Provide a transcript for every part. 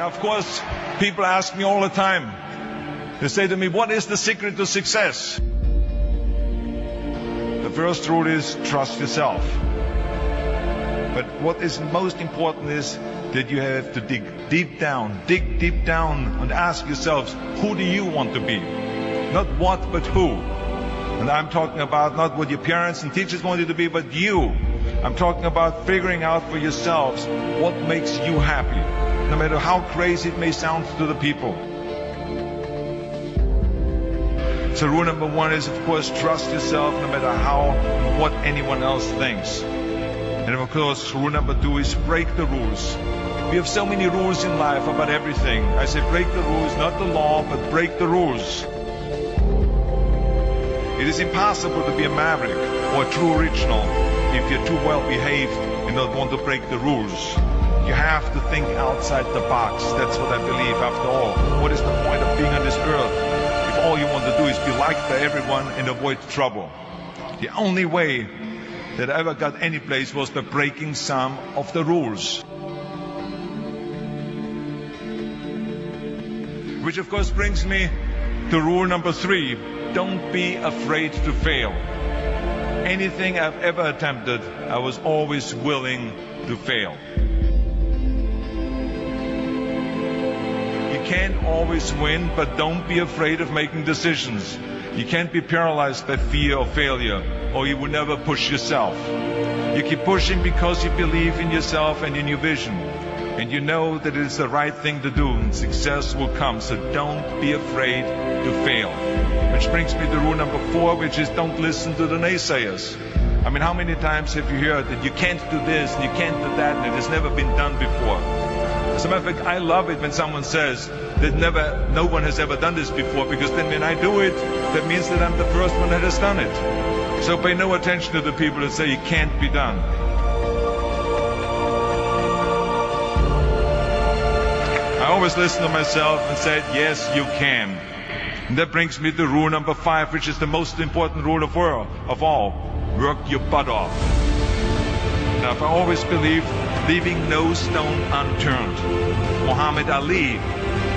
of course, people ask me all the time. They say to me, what is the secret to success? The first rule is trust yourself. But what is most important is that you have to dig deep down and ask yourselves, who do you want to be? Not what, but who. And I'm talking about not what your parents and teachers want you to be, but you. I'm talking about figuring out for yourselves what makes you happy, no matter how crazy it may sound to the people. So rule number one is, of course, trust yourself no matter what anyone else thinks. And of course, rule number two is break the rules. We have so many rules in life about everything. I say break the rules, not the law, but break the rules. It is impossible to be a maverick or a true original if you're too well behaved and don't want to break the rules. You have to think outside the box. That's what I believe after all. What is the point of being on this earth if all you want to do is be liked by everyone and avoid trouble? The only way that I ever got any place was by breaking some of the rules. Which of course brings me to rule number three. Don't be afraid to fail. Anything I've ever attempted, I was always willing to fail. You can't always win, but don't be afraid of making decisions. You can't be paralyzed by fear of failure, or you will never push yourself. You keep pushing because you believe in yourself and in your vision. And you know that it is the right thing to do, and success will come. So don't be afraid to fail. Which brings me to rule number four, which is don't listen to the naysayers. I mean, how many times have you heard that you can't do this and you can't do that and it has never been done before? As a matter of fact, I love it when someone says that no one has ever done this before, because then when I do it, that means that I'm the first one that has done it. So pay no attention to the people that say it can't be done. I always listen to myself and said, yes, you can. And that brings me to rule number 5, which is the most important rule of all. Work your butt off. Now, I've always believed leaving no stone unturned. Muhammad Ali,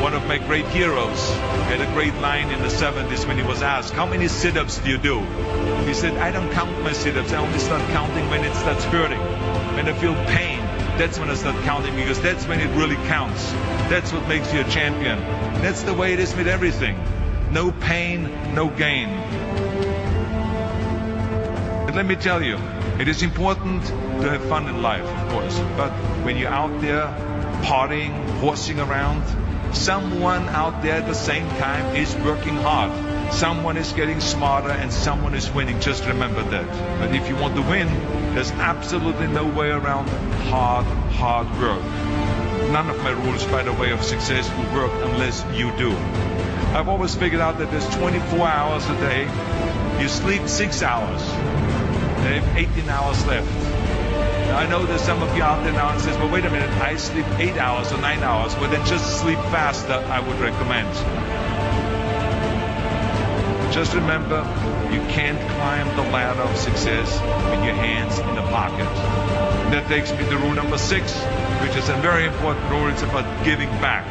one of my great heroes, had a great line in the 70s when he was asked, how many sit-ups do you do? He said, I don't count my sit-ups. I only start counting when it starts hurting. When I feel pain, that's when I start counting, because that's when it really counts. That's what makes you a champion. That's the way it is with everything. No pain, no gain. And let me tell you, it is important to have fun in life, of course. But when you're out there partying, horsing around, someone out there at the same time is working hard. Someone is getting smarter and someone is winning. Just remember that. But if you want to win, there's absolutely no way around hard work. None of my rules, by the way, of success will work unless you do. I've always figured out that there's 24 hours a day. You sleep 6 hours. You have 18 hours left. Now, I know there's some of you out there now and says, well, wait a minute, I sleep 8 hours or 9 hours. Well, then just sleep faster, I would recommend. Just remember, you can't climb the ladder of success with your hands in the pocket. And that takes me to rule number 6, which is a very important rule. It's about giving back.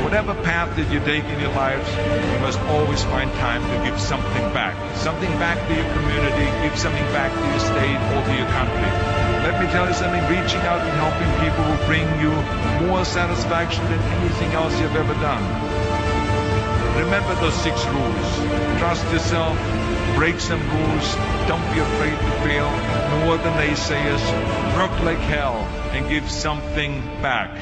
Whatever path that you take in your lives, you must always find time to give something back. Something back to your community, give something back to your state or to your country. Let me tell you something, reaching out and helping people will bring you more satisfaction than anything else you've ever done. Remember those 6 rules. Trust yourself, break some rules, don't be afraid to fail, ignore the naysayers, work like hell, and give something back.